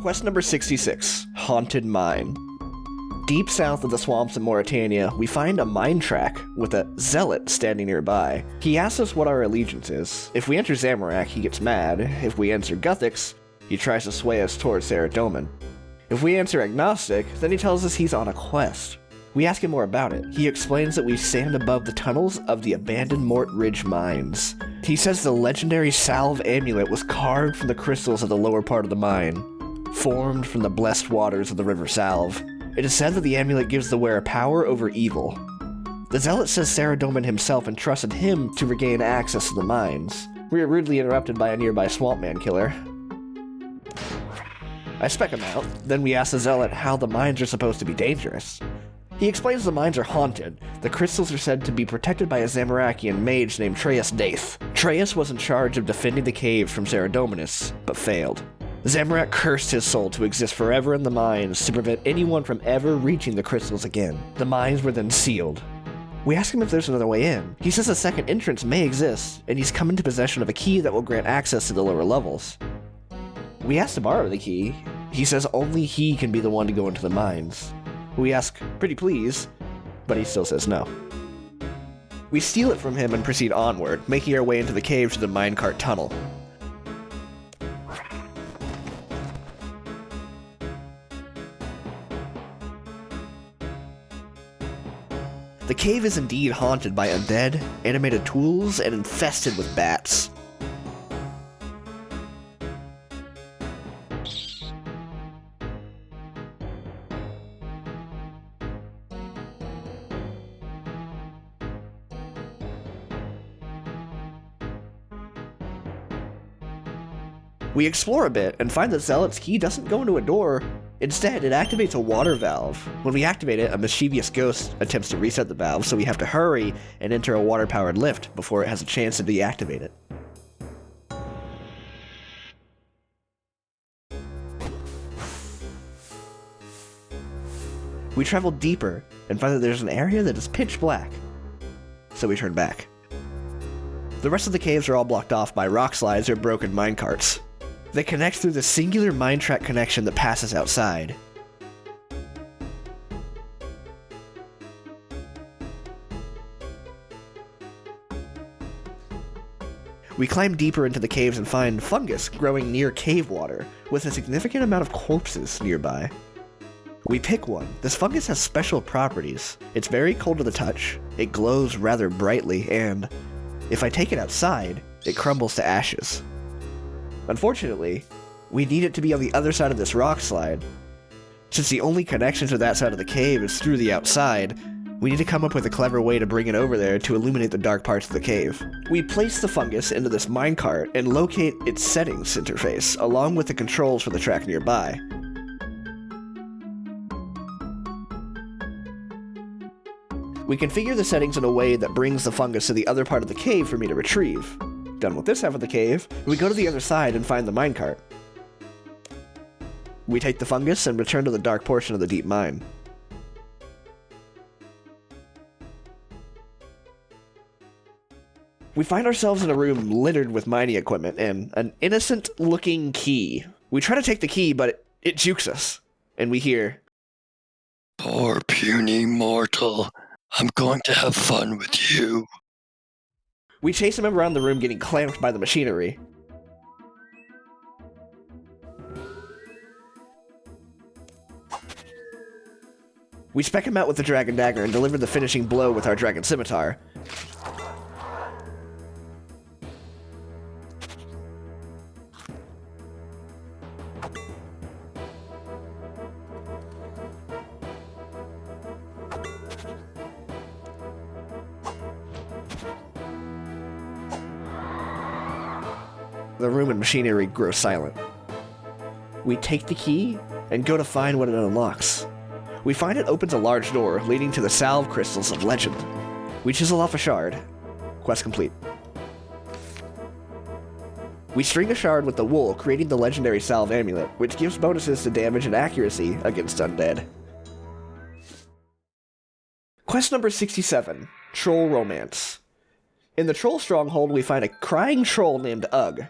Quest number 66, Haunted Mine. Deep south of the swamps in Mauritania, we find a mine track with a zealot standing nearby. He asks us what our allegiance is. If we enter Zamorak, he gets mad. If we enter Guthix, he tries to sway us towards Saradomin. If we answer agnostic, then he tells us he's on a quest. We ask him more about it. He explains that we stand above the tunnels of the abandoned Mort Ridge mines. He says the legendary salve amulet was carved from the crystals of the lower part of the mine, formed from the blessed waters of the river Salve. It is said that the amulet gives the wearer power over evil. The zealot says Saradomin himself entrusted him to regain access to the mines. We are rudely interrupted by a nearby swamp man killer. I spec him out, then we ask the zealot how the mines are supposed to be dangerous. He explains the mines are haunted. The crystals are said to be protected by a Zamorakian mage named Traius Daith. Traius was in charge of defending the caves from Saradominus, but failed. Zamorak cursed his soul to exist forever in the mines to prevent anyone from ever reaching the crystals again. The mines were then sealed. We ask him if there's another way in. He says a second entrance may exist, and he's come into possession of a key that will grant access to the lower levels. We ask to borrow the key. He says only he can be the one to go into the mines. We ask, pretty please, but he still says no. We steal it from him and proceed onward, making our way into the cave to the minecart tunnel. The cave is indeed haunted by undead, animated tools, and infested with bats. We explore a bit and find that Zealot's key doesn't go into a door. Instead, it activates a water valve. When we activate it, a mischievous ghost attempts to reset the valve, so we have to hurry and enter a water-powered lift before it has a chance to deactivate it. We travel deeper and find that there's an area that is pitch black, so we turn back. The rest of the caves are all blocked off by rock slides or broken minecarts. They connect through the singular mine track connection that passes outside. We climb deeper into the caves and find fungus growing near cave water, with a significant amount of corpses nearby. We pick one. This fungus has special properties. It's very cold to the touch, it glows rather brightly, and if I take it outside, it crumbles to ashes. Unfortunately, we need it to be on the other side of this rock slide. Since the only connection to that side of the cave is through the outside, we need to come up with a clever way to bring it over there to illuminate the dark parts of the cave. We place the fungus into this minecart and locate its settings interface, along with the controls for the track nearby. We configure the settings in a way that brings the fungus to the other part of the cave for me to retrieve. Done with this half of the cave, we go to the other side and find the minecart. We take the fungus and return to the dark portion of the deep mine. We find ourselves in a room littered with mining equipment and an innocent-looking key. We try to take the key, but it jukes us, and we hear, "Poor puny mortal, I'm going to have fun with you." We chase him around the room, getting clamped by the machinery. We spec him out with the dragon dagger and deliver the finishing blow with our dragon scimitar. The room and machinery grow silent. We take the key and go to find what it unlocks. We find it opens a large door leading to the salve crystals of legend. We chisel off a shard. Quest complete. We string a shard with the wool, creating the legendary salve amulet, which gives bonuses to damage and accuracy against undead. Quest number 67, Troll Romance. In the troll stronghold, we find a crying troll named Ugg.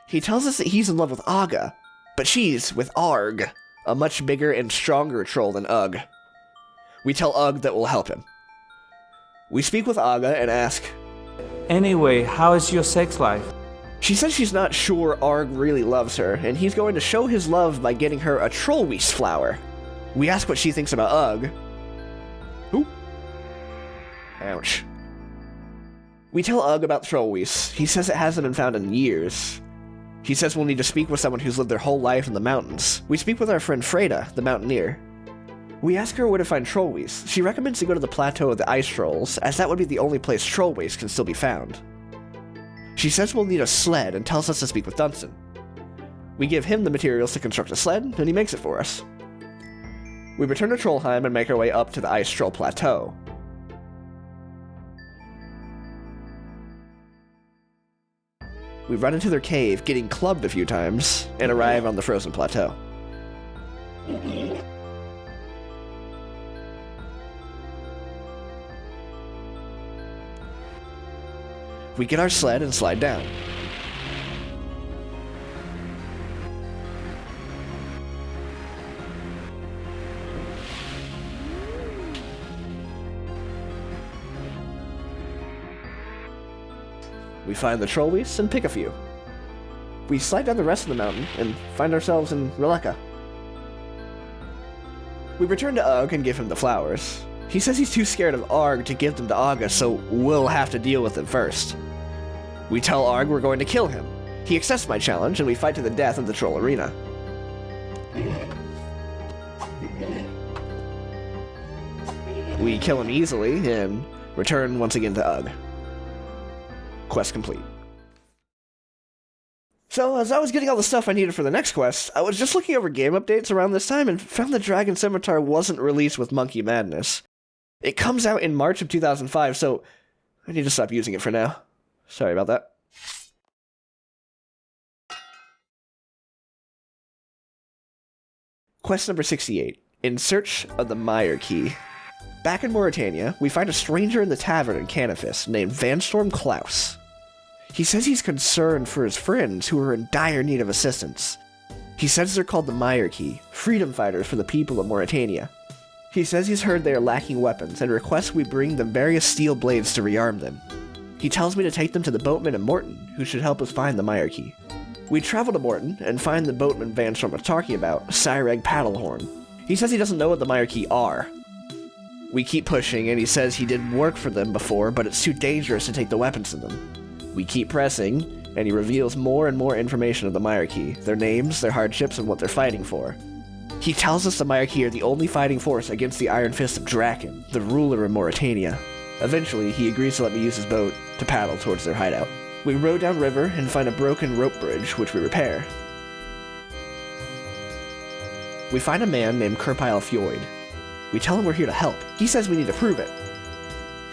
He tells us that he's in love with Aga, but she's with Arg, a much bigger and stronger troll than Ugg. We tell Ugg that we'll help him. We speak with Aga and ask, Anyway, how is your sex life? She says she's not sure Arg really loves her, and he's going to show his love by getting her a trollweast flower. We ask what she thinks about Ugg. Ooh. Ouch. We tell Ugg about trollweast. He says it hasn't been found in years. He says we'll need to speak with someone who's lived their whole life in the mountains. We speak with our friend Freda, the mountaineer. We ask her where to find trollweast. She recommends to go to the plateau of the ice trolls, as that would be the only place trollweast can still be found. She says we'll need a sled and tells us to speak with Dunson. We give him the materials to construct a sled, and he makes it for us. We return to Trollheim and make our way up to the ice troll plateau. We run into their cave, getting clubbed a few times, and arrive on the frozen plateau. We get our sled and slide down. We find the trollweasts and pick a few. We slide down the rest of the mountain and find ourselves in Releka. We return to Ugg and give him the flowers. He says he's too scared of Arg to give them to Aga, so we'll have to deal with him first. We tell Arg we're going to kill him. He accepts my challenge, and we fight to the death in the troll arena. We kill him easily, and return once again to Ugg. Quest complete. So, as I was getting all the stuff I needed for the next quest, I was just looking over game updates around this time and found that Dragon Scimitar wasn't released with Monkey Madness. It comes out in March of 2005, so I need to stop using it for now. Sorry about that. Quest number 68. In search of the Meyer Key. Back in Mauritania, we find a stranger in the tavern in Canifis named Vanstorm Klaus. He says he's concerned for his friends who are in dire need of assistance. He says they're called the Meyer Key, freedom fighters for the people of Mauritania. He says he's heard they are lacking weapons and requests we bring them various steel blades to rearm them. He tells me to take them to the boatman in Morton, who should help us find the Meyer Key. We travel to Morton and find the boatman Vanstorm was talking about, Cyreg Paddlehorn. He says he doesn't know what the Meyer Key are. We keep pushing, and he says he did work for them before, but it's too dangerous to take the weapons to them. We keep pressing, and he reveals more and more information of the Meyer Key, their names, their hardships, and what they're fighting for. He tells us the Meyer Key are the only fighting force against the Iron Fist of Draken, the ruler of Mauritania. Eventually, he agrees to let me use his boat to paddle towards their hideout. We row down river and find a broken rope bridge, which we repair. We find a man named Kerpile Fjoid. We tell him we're here to help. He says we need to prove it.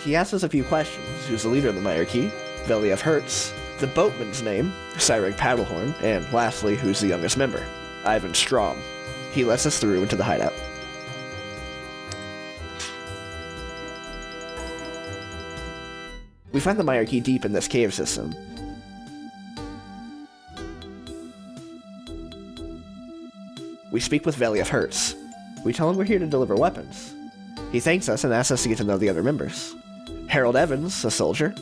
He asks us a few questions. Who's the leader of the Meyer Key? Veliev Hertz. The boatman's name, Cyreg Paddlehorn. And lastly, who's the youngest member? Ivan Strom. He lets us through into the hideout. We find the Meyer Key deep in this cave system. We speak with Veliev Hertz. We tell him we're here to deliver weapons. He thanks us and asks us to get to know the other members. Harold Evans, a soldier.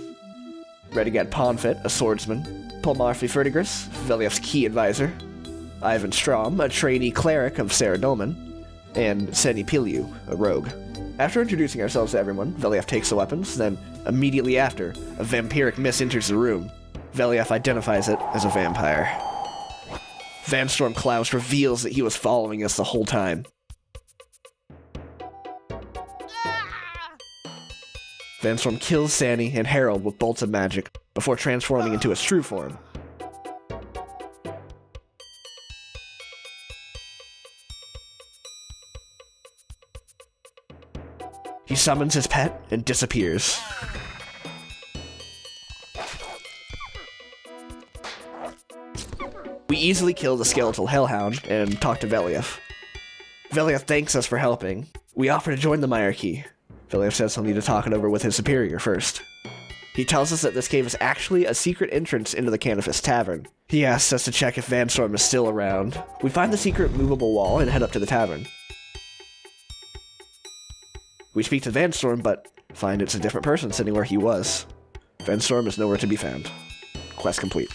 Redigad Ponfit, a swordsman. Polmarfi Ferdigris, Veliev's key advisor. Ivan Strom, a trainee cleric of Saradomin. And Seni Pilyu, a rogue. After introducing ourselves to everyone, Veliev takes the weapons, then, immediately after, a vampiric mist enters the room. Veliev identifies it as a vampire. Vanstorm Klaus reveals that he was following us the whole time. Vanstorm kills Sani and Harold with bolts of magic, before transforming into his true form. He summons his pet and disappears. We easily kill the skeletal hellhound and talk to Veliev. Veliev thanks us for helping. We offer to join the Meyer Key. Veliev says he'll need to talk it over with his superior first. He tells us that this cave is actually a secret entrance into the Canifis Tavern. He asks us to check if Vanstorm is still around. We find the secret movable wall and head up to the tavern. We speak to Vanstorm, but find it's a different person sitting where he was. Vanstorm is nowhere to be found. Quest complete.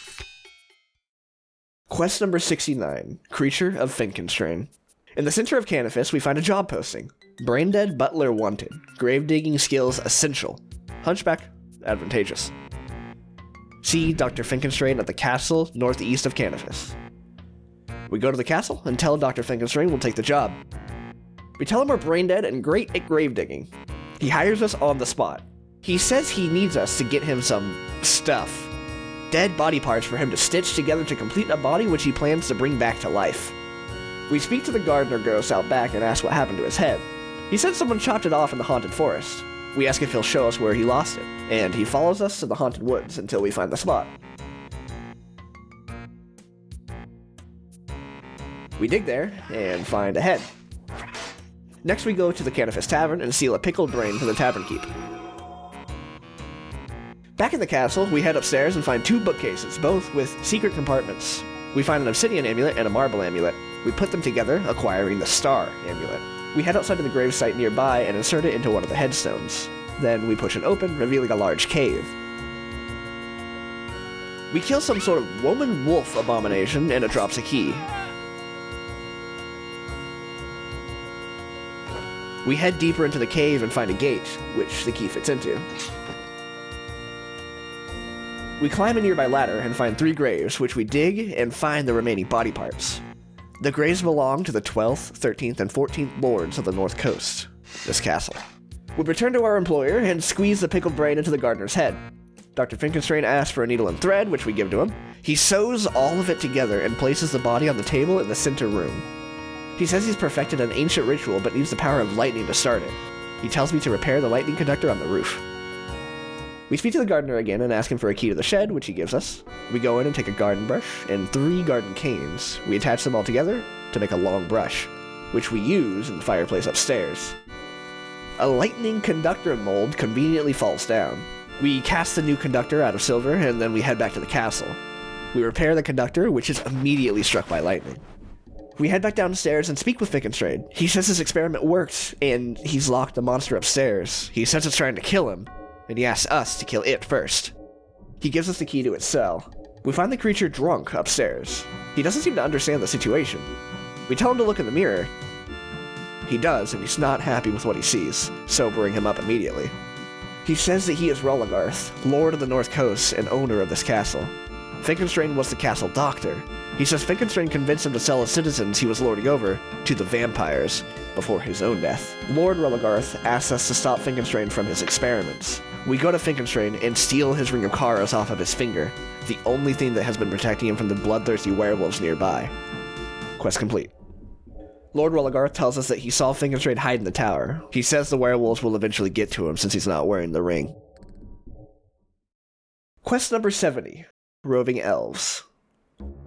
Quest number 69, Creature of Finkenstrain. In the center of Canifis, we find a job posting. Braindead Butler wanted. Grave digging skills essential. Hunchback advantageous. See Dr. Finkenstrain at the castle northeast of Canifis. We go to the castle and tell Dr. Finkenstrain we'll take the job. We tell him we're braindead and great at grave digging. He hires us on the spot. He says he needs us to get him some stuff. Dead body parts for him to stitch together to complete a body which he plans to bring back to life. We speak to the gardener ghost out back and ask what happened to his head. He said someone chopped it off in the haunted forest. We ask if he'll show us where he lost it, and he follows us to the haunted woods until we find the spot. We dig there and find a head. Next we go to the Canifis Tavern and steal a pickled brain from the tavern keep. Back in the castle, we head upstairs and find two bookcases, both with secret compartments. We find an obsidian amulet and a marble amulet. We put them together, acquiring the star amulet. We head outside to the gravesite nearby and insert it into one of the headstones. Then we push it open, revealing a large cave. We kill some sort of woman-wolf abomination and it drops a key. We head deeper into the cave and find a gate, which the key fits into. We climb a nearby ladder and find 3 graves, which we dig and find the remaining body parts. The graves belong to the 12th, 13th, and 14th lords of the North Coast, this castle. We return to our employer and squeeze the pickled brain into the gardener's head. Dr. Finkenstrain asks for a needle and thread, which we give to him. He sews all of it together and places the body on the table in the center room. He says he's perfected an ancient ritual but needs the power of lightning to start it. He tells me to repair the lightning conductor on the roof. We speak to the gardener again and ask him for a key to the shed, which he gives us. We go in and take a garden brush and 3 garden canes. We attach them all together to make a long brush, which we use in the fireplace upstairs. A lightning conductor mold conveniently falls down. We cast the new conductor out of silver and then we head back to the castle. We repair the conductor, which is immediately struck by lightning. We head back downstairs and speak with Finkenstrain. He says his experiment worked and he's locked the monster upstairs. He says it's trying to kill him, and he asks us to kill it first. He gives us the key to its cell. We find the creature drunk upstairs. He doesn't seem to understand the situation. We tell him to look in the mirror. He does, and he's not happy with what he sees, sobering him up immediately. He says that he is Rolagarth, Lord of the North Coast and owner of this castle. Finkenstrain was the castle doctor. He says Finkenstrain convinced him to sell his citizens he was lording over to the vampires before his own death. Lord Rolagarth asks us to stop Finkenstrain from his experiments. We go to Finkenstrain and steal his ring of Karas off of his finger, the only thing that has been protecting him from the bloodthirsty werewolves nearby. Quest complete. Lord Rolagarth tells us that he saw Finkenstrain hide in the tower. He says the werewolves will eventually get to him since he's not wearing the ring. Quest number 70, Roving Elves.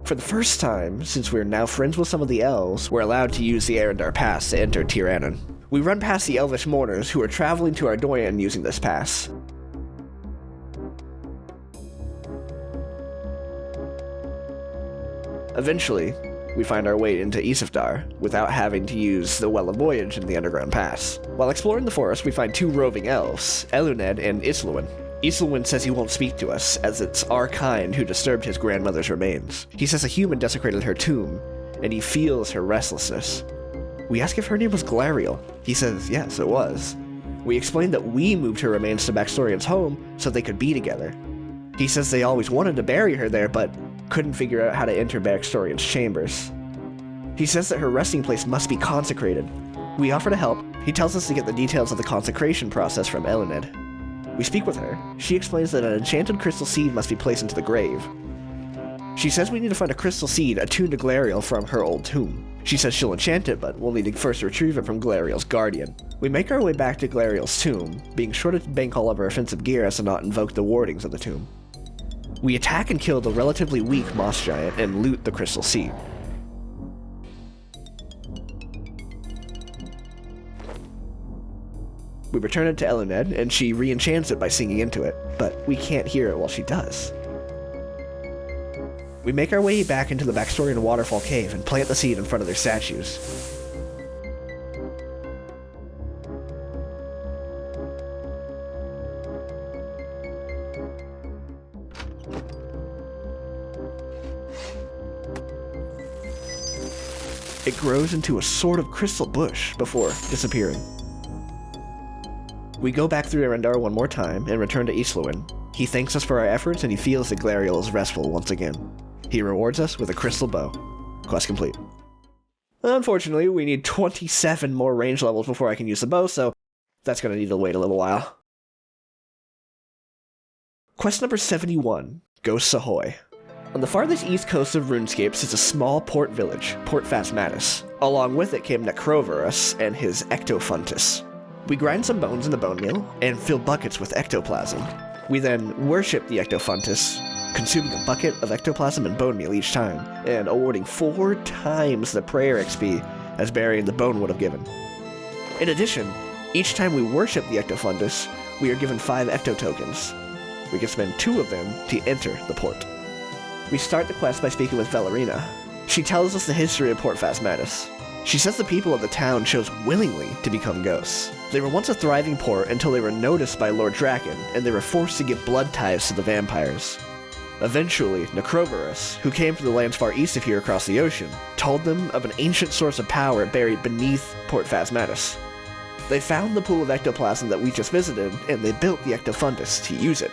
For the first time, since we're now friends with some of the elves, we're allowed to use the Arendar Pass to enter Tiranan. We run past the elvish mourners who are traveling to Ardoyan using this pass. Eventually, we find our way into Isafdar without having to use the Well of Voyage in the Underground Pass. While exploring the forest, we find 2 roving elves, Eluned and Islwyn. Islwyn says he won't speak to us, as it's our kind who disturbed his grandmother's remains. He says a human desecrated her tomb, and he feels her restlessness. We ask if her name was Glariel. He says yes, it was. We explain that we moved her remains to Baxtorian's home so they could be together. He says they always wanted to bury her there, but couldn't figure out how to enter Baxtorian's chambers. He says that her resting place must be consecrated. We offer to help. He tells us to get the details of the consecration process from Eluned. We speak with her. She explains that an enchanted crystal seed must be placed into the grave. She says we need to find a crystal seed attuned to Glariel from her old tomb. She says she'll enchant it, but we'll need to first retrieve it from Glariel's guardian. We make our way back to Glariel's tomb, being sure to bank all of our offensive gear as to not invoke the wardings of the tomb. We attack and kill the relatively weak moss giant and loot the crystal seed. We return it to Eluned, and she re-enchants it by singing into it, but we can't hear it while she does. We make our way back into the Backstorian Waterfall Cave and plant the seed in front of their statues. It grows into a sort of crystal bush before disappearing. We go back through Arendar one more time and return to Isluin. He thanks us for our efforts and he feels that Glariel is restful once again. He rewards us with a crystal bow. Quest complete. Unfortunately, we need 27 more range levels before I can use the bow, so that's going to need to wait a little while. Quest number 71, Ghosts Ahoy. On the farthest east coast of RuneScape sits a small port village, Port Phasmatis. Along with it came Necroverus and his Ectofuntus. We grind some bones in the bone meal and fill buckets with ectoplasm. We then worship the Ectofuntus, consuming a bucket of ectoplasm and bone meal each time, and awarding 4 times the prayer XP as burying the bone would have given. In addition, each time we worship the Ectofuntus, we are given 5 Ecto tokens. We can spend 2 of them to enter the port. We start the quest by speaking with Valerina. She tells us the history of Port Phasmatis. She says the people of the town chose willingly to become ghosts. They were once a thriving port until they were noticed by Lord Draken, and they were forced to give blood ties to the vampires. Eventually, Necroverus, who came from the lands far east of here across the ocean, told them of an ancient source of power buried beneath Port Phasmatis. They found the pool of ectoplasm that we just visited, and they built the Ectofuntus to use it.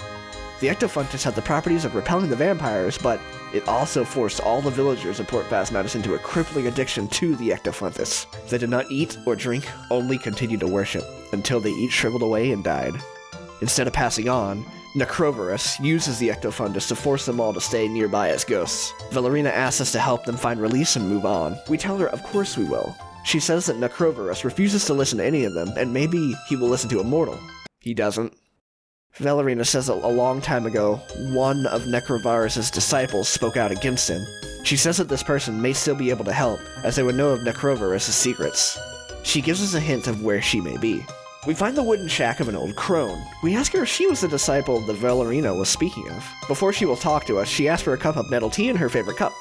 The Ectofuntus had the properties of repelling the vampires, but it also forced all the villagers of Port Phasmatis into a crippling addiction to the Ectofuntus. They did not eat or drink, only continued to worship, until they each shriveled away and died. Instead of passing on, Necroverus uses the Ectofuntus to force them all to stay nearby as ghosts. Valerina asks us to help them find release and move on. We tell her of course we will. She says that Necroverus refuses to listen to any of them, and maybe he will listen to a mortal. He doesn't. Valerina says that a long time ago, one of Necroverus' disciples spoke out against him. She says that this person may still be able to help, as they would know of Necroverus' secrets. She gives us a hint of where she may be. We find the wooden shack of an old crone. We ask her if she was the disciple that Valerina was speaking of. Before she will talk to us, she asks for a cup of nettle tea in her favorite cup.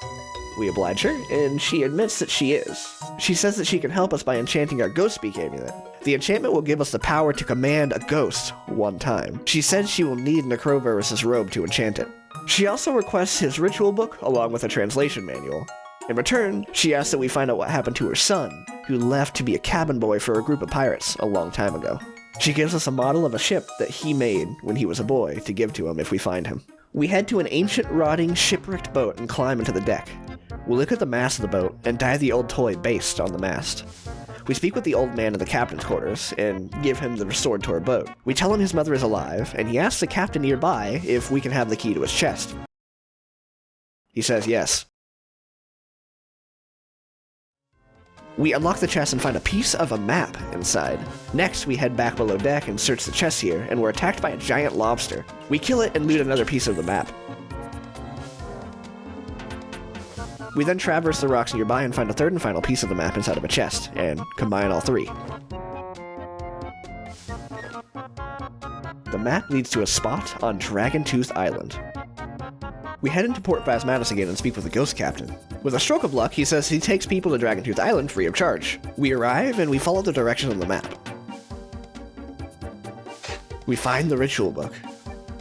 We oblige her, and she admits that she is. She says that she can help us by enchanting our ghost speak amulet. The enchantment will give us the power to command a ghost one time. She says she will need Necroverus' robe to enchant it. She also requests his ritual book along with a translation manual. In return, she asks that we find out what happened to her son, who left to be a cabin boy for a group of pirates a long time ago. She gives us a model of a ship that he made when he was a boy to give to him if we find him. We head to an ancient, rotting, shipwrecked boat and climb into the deck. We look at the mast of the boat and dye the old toy based on the mast. We speak with the old man in the captain's quarters and give him the restored to our boat. We tell him his mother is alive, and he asks the captain nearby if we can have the key to his chest. He says yes. We unlock the chest and find a piece of a map inside. Next, we head back below deck and search the chest here, and we're attacked by a giant lobster. We kill it and loot another piece of the map. We then traverse the rocks nearby and find a third and final piece of the map inside of a chest, and combine all 3. The map leads to a spot on Dragontooth Island. We head into Port Phasmatis again and speak with the ghost captain. With a stroke of luck, he says he takes people to Dragontooth Island free of charge. We arrive and we follow the directions on the map. We find the ritual book.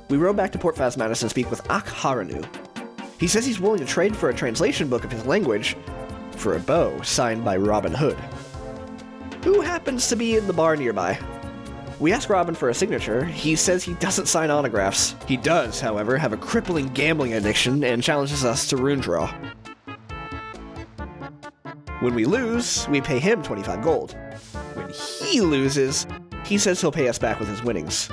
We row back to Port Phasmatis and speak with Akharanu. He says he's willing to trade for a translation book of his language for a bow signed by Robin Hood, who happens to be in the bar nearby. We ask Robin for a signature. He says he doesn't sign autographs. He does, however, have a crippling gambling addiction and challenges us to rune draw. When we lose, we pay him 25 gold. When he loses, he says he'll pay us back with his winnings.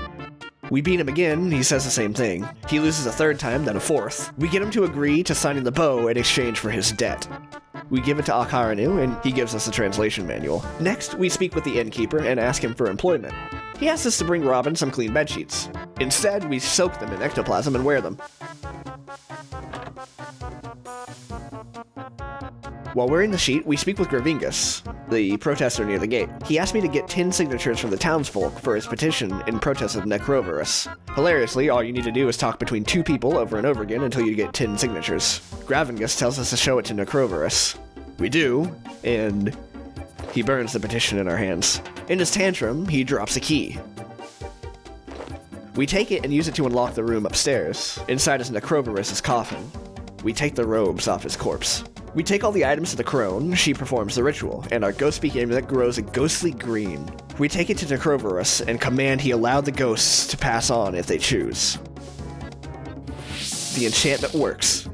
We beat him again, he says the same thing. He loses a 3rd time, then a 4th. We get him to agree to signing the bow in exchange for his debt. We give it to Akharanu, and he gives us a translation manual. Next, we speak with the innkeeper and ask him for employment. He asks us to bring Robin some clean bedsheets. Instead, we soak them in ectoplasm and wear them. While wearing the sheet, we speak with Gravingus. the protester near the gate. He asked me to get 10 signatures from the townsfolk for his petition in protest of Necroverus. Hilariously, all you need to do is talk between 2 people over and over again until you get 10 signatures. Gravingus tells us to show it to Necroverus. We do, and he burns the petition in our hands. In his tantrum, he drops a key. We take it and use it to unlock the room upstairs. Inside is Necroverus' coffin. We take the robes off his corpse. We take all the items to the crone, she performs the ritual, and our ghost speak amulet grows a ghostly green. We take it to Necroverus and command he allow the ghosts to pass on if they choose. The enchantment works.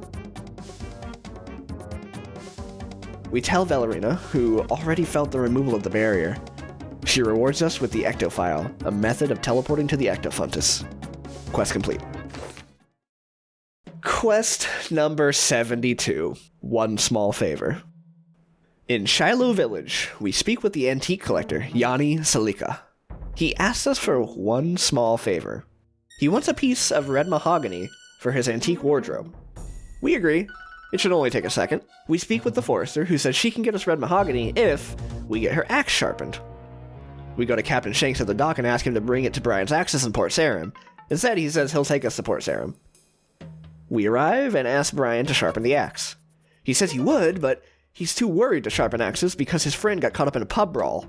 We tell Valerina, who already felt the removal of the barrier. She rewards us with the Ectophile, a method of teleporting to the Ectofuntus. Quest complete. Quest number 72. One small favor. In Shiloh Village, we speak with the antique collector, Yanni Salika. He asks us for one small favor. He wants a piece of red mahogany for his antique wardrobe. We agree. It should only take a second. We speak with the forester, who says she can get us red mahogany if we get her axe sharpened. We go to Captain Shanks at the dock and ask him to bring it to Brian's axis in Port Sarim. Instead, he says he'll take us to Port Sarim. We arrive and ask Brian to sharpen the axe. He says he would, but he's too worried to sharpen axes because his friend got caught up in a pub brawl,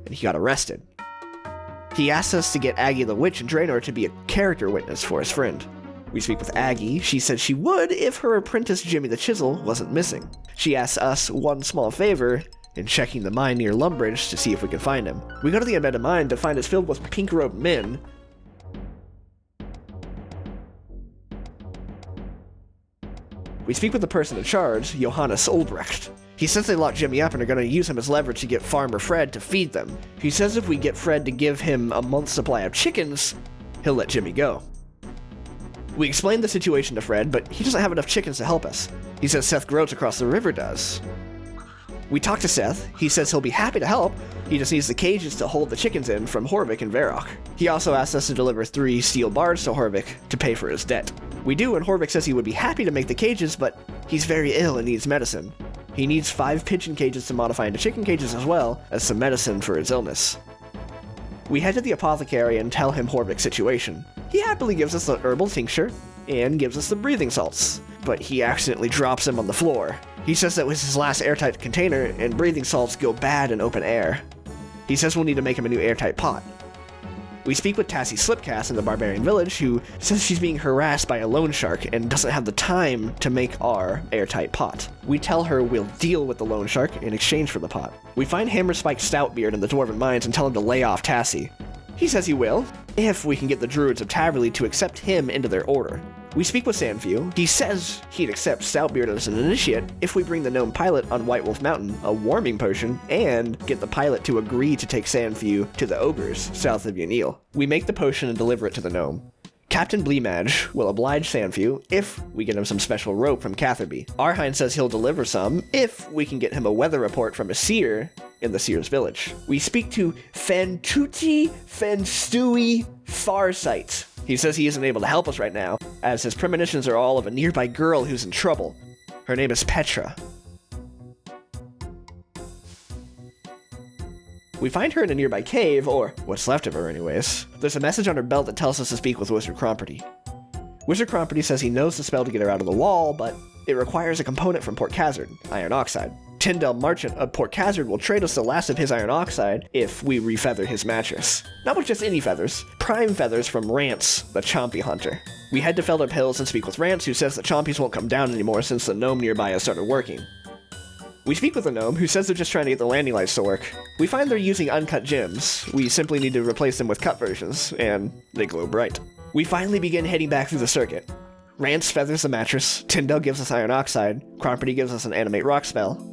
and he got arrested. He asks us to get Aggie the Witch and Draenor to be a character witness for his friend. We speak with Aggie. She said she would if her apprentice Jimmy the Chisel wasn't missing. She asks us one small favor in checking the mine near Lumbridge to see if we can find him. We go to the embedded mine to find it's filled with pink-robed men. We speak with the person in charge, Johannes Olbrecht. He says they locked Jimmy up and are going to use him as leverage to get Farmer Fred to feed them. He says if we get Fred to give him a month's supply of chickens, he'll let Jimmy go. We explain the situation to Fred, but he doesn't have enough chickens to help us. He says Seth Groats across the river does. We talk to Seth. He says he'll be happy to help. He just needs the cages to hold the chickens in from Horvik and Varrock. He also asks us to deliver 3 steel bars to Horvik to pay for his debt. We do, and Horvik says he would be happy to make the cages, but he's very ill and needs medicine. He needs 5 pigeon cages to modify into chicken cages as well as some medicine for his illness. We head to the apothecary and tell him Horvik's situation. He happily gives us the herbal tincture and gives us the breathing salts, but he accidentally drops them on the floor. He says that was his last airtight container, and breathing salts go bad in open air. He says we'll need to make him a new airtight pot. We speak with Tassie Slipcast in the Barbarian Village, who says she's being harassed by a loan shark and doesn't have the time to make our airtight pot. We tell her we'll deal with the loan shark in exchange for the pot. We find Hammerspike Stoutbeard in the Dwarven Mines and tell him to lay off Tassie. He says he will, if we can get the Druids of Taverley to accept him into their order. We speak with Sandview. He says he'd accept Stoutbeard as an initiate if we bring the gnome pilot on White Wolf Mountain a warming potion and get the pilot to agree to take Sandview to the ogres south of Yanil. We make the potion and deliver it to the gnome. Captain Bleemage will oblige Sandview if we get him some special rope from Catherby. Arhine says he'll deliver some if we can get him a weather report from a seer in the seer's village. We speak to Fantuti Fanstui Farsight. He says he isn't able to help us right now, as his premonitions are all of a nearby girl who's in trouble. Her name is Petra. We find her in a nearby cave, or what's left of her anyways. There's a message on her belt that tells us to speak with Wizard Cromperty. Wizard Cromperty says he knows the spell to get her out of the wall, but it requires a component from Port Khazard, iron oxide. Tyndale Marchant of Port Khazard will trade us the last of his iron oxide if we refeather his mattress. Not with just any feathers, prime feathers from Rance, the Chompy Hunter. We head to Feldup Hills and speak with Rance, who says the Chompies won't come down anymore since the gnome nearby has started working. We speak with the gnome, who says they're just trying to get the landing lights to work. We find they're using uncut gems. We simply need to replace them with cut versions, and they glow bright. We finally begin heading back through the circuit. Rance feathers the mattress, Tyndale gives us iron oxide, Cromperty gives us an animate rock spell.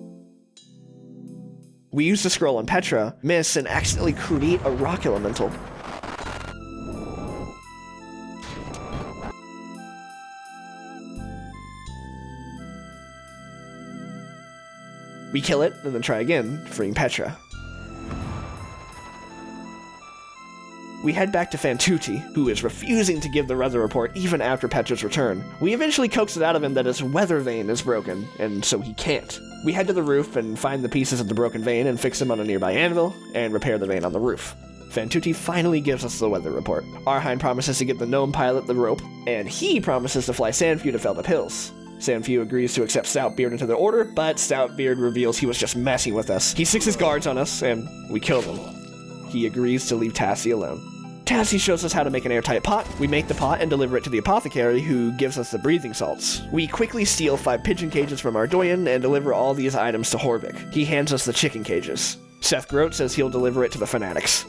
We use the scroll on Petra, miss, and accidentally create a rock elemental. We kill it, and then try again, freeing Petra. We head back to Fantuti, who is refusing to give the weather report even after Petra's return. We eventually coax it out of him that his weather vane is broken, and so he can't. We head to the roof and find the pieces of the broken vane and fix them on a nearby anvil, and repair the vane on the roof. Fantuti finally gives us the weather report. Arheim promises to get the gnome pilot the rope, and he promises to fly Sandfew to Feldip Hills. Sandfew agrees to accept Stoutbeard into the order, but Stoutbeard reveals he was just messing with us. He sticks his guards on us, and we kill them. He agrees to leave Tassie alone. Tassie shows us how to make an airtight pot. We make the pot and deliver it to the apothecary, who gives us the breathing salts. We quickly steal 5 pigeon cages from Ardoyan and deliver all these items to Horvik. He hands us the chicken cages. Seth Grote says he'll deliver it to the fanatics.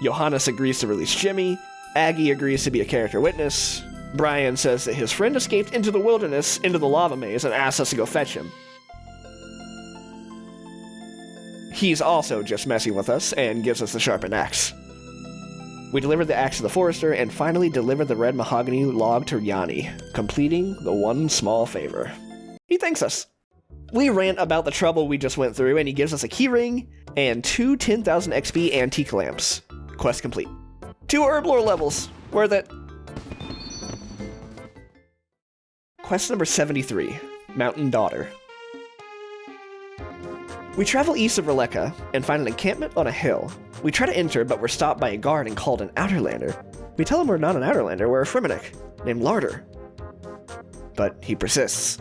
Johannes agrees to release Jimmy. Aggie agrees to be a character witness. Brian says that his friend escaped into the wilderness, into the lava maze, and asks us to go fetch him. He's also just messing with us and gives us the sharpened axe. We deliver the axe to the forester and finally deliver the red mahogany log to Yanni, completing the one small favor. He thanks us. We rant about the trouble we just went through, and he gives us a keyring and 2 10,000 XP antique lamps. Quest complete. 2 herblore levels. Worth it. Quest number 73, Mountain Daughter. We travel east of Releka and find an encampment on a hill. We try to enter, but we're stopped by a guard and called an Outerlander. We tell him we're not an Outerlander, we're a Fremennik, named Larder. But he persists.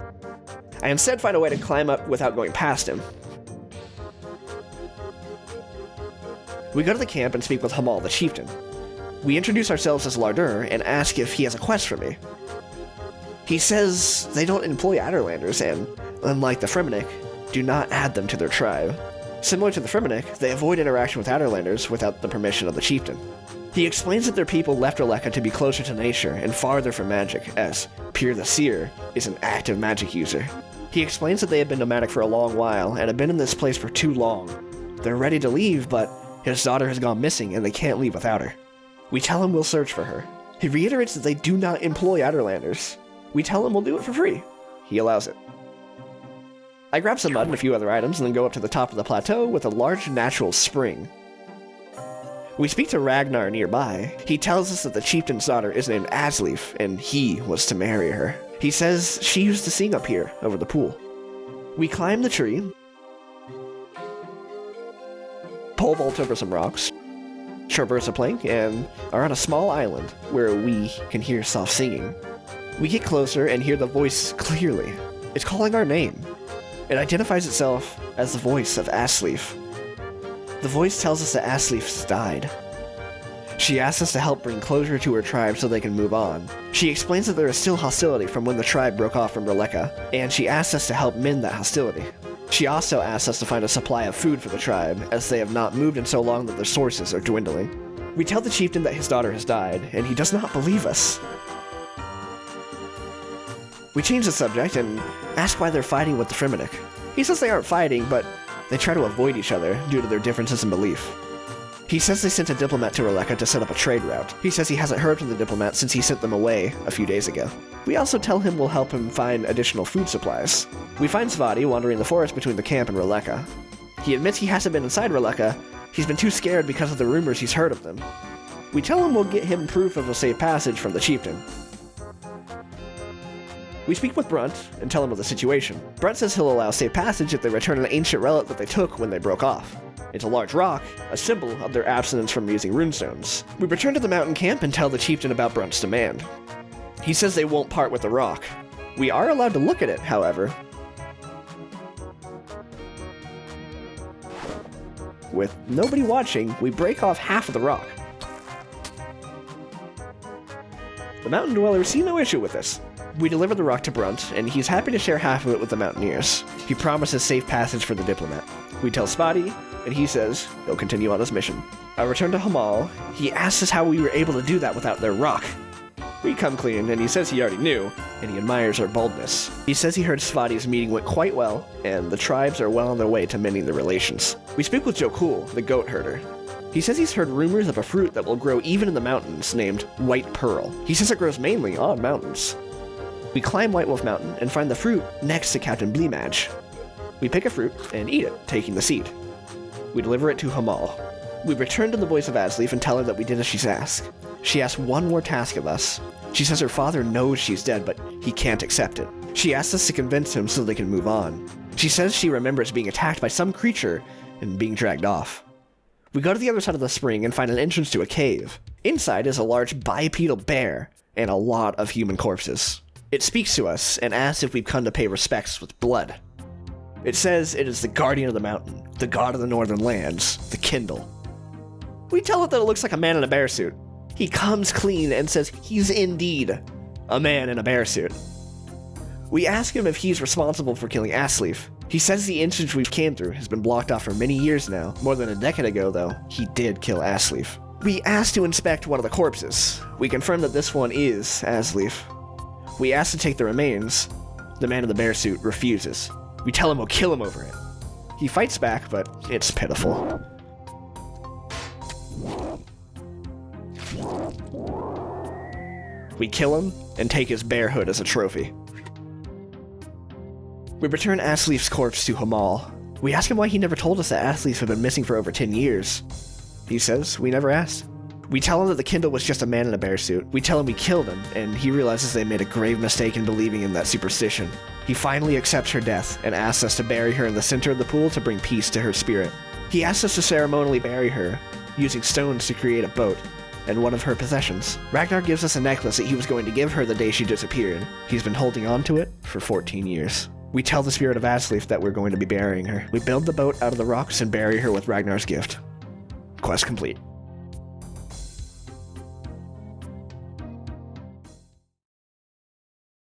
I instead find a way to climb up without going past him. We go to the camp and speak with Hamal, the chieftain. We introduce ourselves as Larder and ask if he has a quest for me. He says they don't employ Outerlanders and, unlike the Fremennik, do not add them to their tribe. Similar to the Fremennik, they avoid interaction with Outerlanders without the permission of the chieftain. He explains that their people left Releka to be closer to nature and farther from magic, as Pyr the Seer is an active magic user. He explains that they have been nomadic for a long while and have been in this place for too long. They're ready to leave, but his daughter has gone missing and they can't leave without her. We tell him we'll search for her. He reiterates that they do not employ Outerlanders. We tell him we'll do it for free. He allows it. I grab some mud and a few other items and then go up to the top of the plateau with a large natural spring. We speak to Ragnar nearby. He tells us that the chieftain's daughter is named Asleaf and he was to marry her. He says she used to sing up here over the pool. We climb the tree, pole vault over some rocks, traverse a plank, and are on a small island where we can hear soft singing. We get closer and hear the voice clearly. It's calling our name. It identifies itself as the voice of Asleaf. The voice tells us that Asleaf's died. She asks us to help bring closure to her tribe so they can move on. She explains that there is still hostility from when the tribe broke off from Releka, and she asks us to help mend that hostility. She also asks us to find a supply of food for the tribe, as they have not moved in so long that their sources are dwindling. We tell the chieftain that his daughter has died, and he does not believe us. We change the subject and ask why they're fighting with the Fremennik. He says they aren't fighting, but they try to avoid each other due to their differences in belief. He says they sent a diplomat to Releka to set up a trade route. He says he hasn't heard from the diplomat since he sent them away a few days ago. We also tell him we'll help him find additional food supplies. We find Svati wandering the forest between the camp and Releka. He admits he hasn't been inside Releka. He's been too scared because of the rumors he's heard of them. We tell him we'll get him proof of a safe passage from the chieftain. We speak with Brunt and tell him of the situation. Brunt says he'll allow safe passage if they return an ancient relic that they took when they broke off. It's a large rock, a symbol of their abstinence from using runestones. We return to the mountain camp and tell the chieftain about Brunt's demand. He says they won't part with the rock. We are allowed to look at it, however. With nobody watching, we break off half of the rock. The mountain dwellers see no issue with this. We deliver the rock to Brunt, and he's happy to share half of it with the mountaineers. He promises safe passage for the diplomat. We tell Spotty, and he says he'll continue on his mission. I return to Hamal. He asks us how we were able to do that without their rock. We come clean, and he says he already knew, and he admires our boldness. He says he heard Spotty's meeting went quite well, and the tribes are well on their way to mending their relations. We speak with Jokul, the goat herder. He says he's heard rumors of a fruit that will grow even in the mountains named White Pearl. He says it grows mainly on mountains. We climb White Wolf Mountain and find the fruit next to Captain Bleemadge. We pick a fruit and eat it, taking the seed. We deliver it to Hamal. We return to the voice of Asleaf and tell her that we did as she's asked. She asks one more task of us. She says her father knows she's dead, but he can't accept it. She asks us to convince him so they can move on. She says she remembers being attacked by some creature and being dragged off. We go to the other side of the spring and find an entrance to a cave. Inside is a large bipedal bear and a lot of human corpses. It speaks to us and asks if we've come to pay respects with blood. It says it is the guardian of the mountain, the god of the northern lands, the Kindle. We tell it that it looks like a man in a bear suit. He comes clean and says he's indeed a man in a bear suit. We ask him if he's responsible for killing Asleaf. He says the instance we've came through has been blocked off for many years now. More than a decade ago, though, he did kill Asleaf. We ask to inspect one of the corpses. We confirm that this one is Asleaf. We ask to take the remains. The man in the bear suit refuses. We tell him we'll kill him over it. He fights back, but it's pitiful. We kill him and take his bear hood as a trophy. We return Asleaf's corpse to Hamal. We ask him why he never told us that Asleaf had been missing for over 10 years. He says we never asked. We tell him that the Kindle was just a man in a bear suit. We tell him we killed him, and he realizes they made a grave mistake in believing in that superstition. He finally accepts her death and asks us to bury her in the center of the pool to bring peace to her spirit. He asks us to ceremonially bury her, using stones to create a boat, and one of her possessions. Ragnar gives us a necklace that he was going to give her the day she disappeared. He's been holding on to it for 14 years. We tell the spirit of Asleaf that we're going to be burying her. We build the boat out of the rocks and bury her with Ragnar's gift. Quest complete.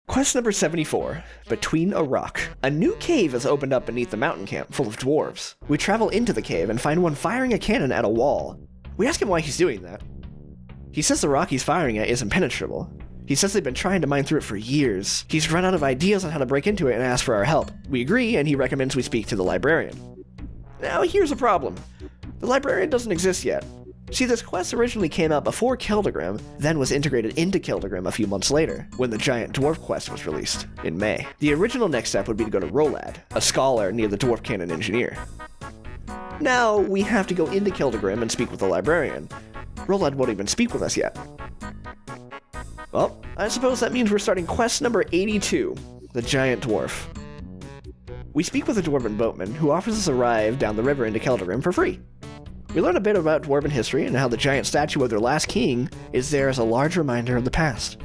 Quest number 74, Between a Rock. A new cave has opened up beneath the mountain camp full of dwarves. We travel into the cave and find one firing a cannon at a wall. We ask him why he's doing that. He says the rock he's firing at is impenetrable. He says they've been trying to mine through it for years. He's run out of ideas on how to break into it and asks for our help. We agree, and he recommends we speak to the librarian. Now here's a problem. The librarian doesn't exist yet. See, this quest originally came out before Kildegrim, then was integrated into Kildegrim a few months later, when the Giant Dwarf quest was released, in May. The original next step would be to go to Rolad, a scholar near the Dwarf Cannon Engineer. Now, we have to go into Kildegrim and speak with the librarian. Rolad won't even speak with us yet. Well, I suppose that means we're starting quest number 82, the Giant Dwarf. We speak with a dwarven boatman who offers us a ride down the river into Kildegrim for free. We learn a bit about dwarven history and how the giant statue of their last king is there as a large reminder of the past.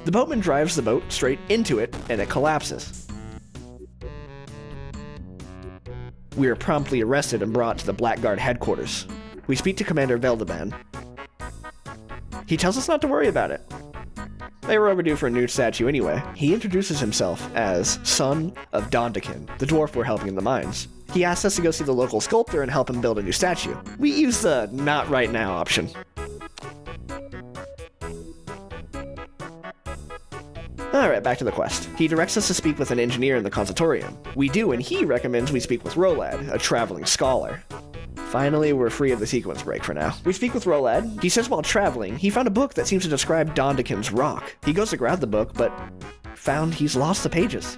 The boatman drives the boat straight into it, and it collapses. We are promptly arrested and brought to the Blackguard headquarters. We speak to Commander Veldeban. He tells us not to worry about it. They were overdue for a new statue anyway. He introduces himself as son of Dondakin, the dwarf we're helping in the mines. He asks us to go see the local sculptor and help him build a new statue. We use the not right now option. Alright, back to the quest. He directs us to speak with an engineer in the consultorium. We do, and he recommends we speak with Rolad, a traveling scholar. Finally, we're free of the sequence break for now. We speak with Rolad. He says while traveling, he found a book that seems to describe Dondakin's rock. He goes to grab the book, but found he's lost the pages.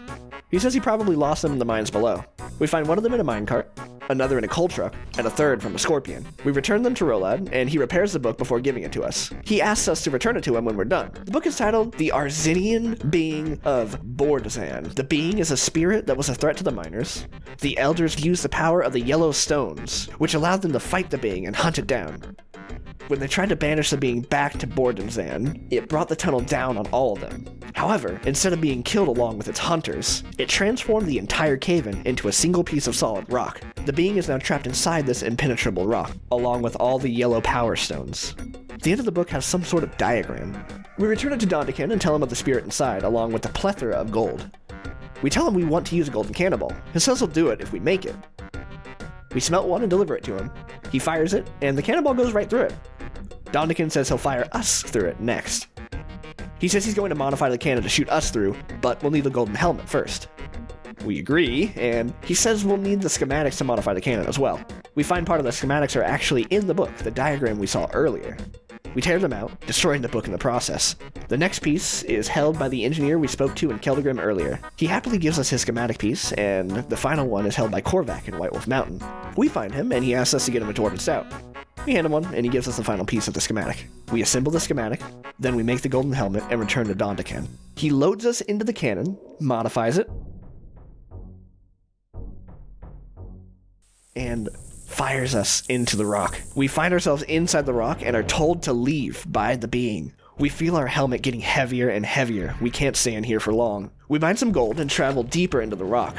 He says he probably lost them in the mines below. We find one of them in a minecart, another in a coal truck, and a third from a scorpion. We return them to Rolad, and he repairs the book before giving it to us. He asks us to return it to him when we're done. The book is titled The Arzinian Being of Bordzan. The being is a spirit that was a threat to the miners. The elders used the power of the yellow stones, which allowed them to fight the being and hunt it down. When they tried to banish the being back to Bordzan, it brought the tunnel down on all of them. However, instead of being killed along with its hunters, it transformed the entire cave-in into a single piece of solid rock. The being is now trapped inside this impenetrable rock, along with all the yellow power stones. The end of the book has some sort of diagram. We return it to Dondakin and tell him of the spirit inside, along with the plethora of gold. We tell him we want to use a golden cannonball. He says he'll do it if we make it. We smelt one and deliver it to him. He fires it, and the cannonball goes right through it. Dondakin says he'll fire us through it next. He says he's going to modify the cannon to shoot us through, but we'll need the golden helmet first. We agree, and he says we'll need the schematics to modify the cannon as well. We find part of the schematics are actually in the book, the diagram we saw earlier. We tear them out, destroying the book in the process. The next piece is held by the engineer we spoke to in Keldegrim earlier. He happily gives us his schematic piece, and the final one is held by Korvac in White Wolf Mountain. We find him, and he asks us to get him a Dwarven Stout. We hand him one, and he gives us the final piece of the schematic. We assemble the schematic, then we make the golden helmet and return to Dondakan. He loads us into the cannon, modifies it, and fires us into the rock. We find ourselves inside the rock and are told to leave by the being. We feel our helmet getting heavier and heavier. We can't stay in here for long. We mine some gold and travel deeper into the rock.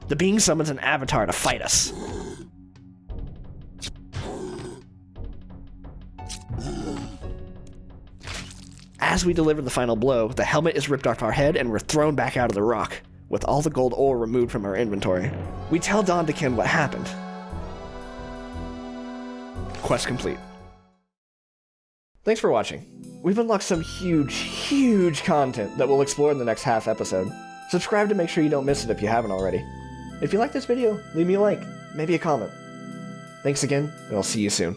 The being summons an avatar to fight us. As we deliver the final blow, the helmet is ripped off our head and we're thrown back out of the rock, with all the gold ore removed from our inventory. We tell Dondakan what happened. Quest complete. Thanks for watching. We've unlocked some huge content that we'll explore in the next half episode. Subscribe to make sure you don't miss it if you haven't already. If you like this video, leave me a like, maybe a comment. Thanks again, and I'll see you soon.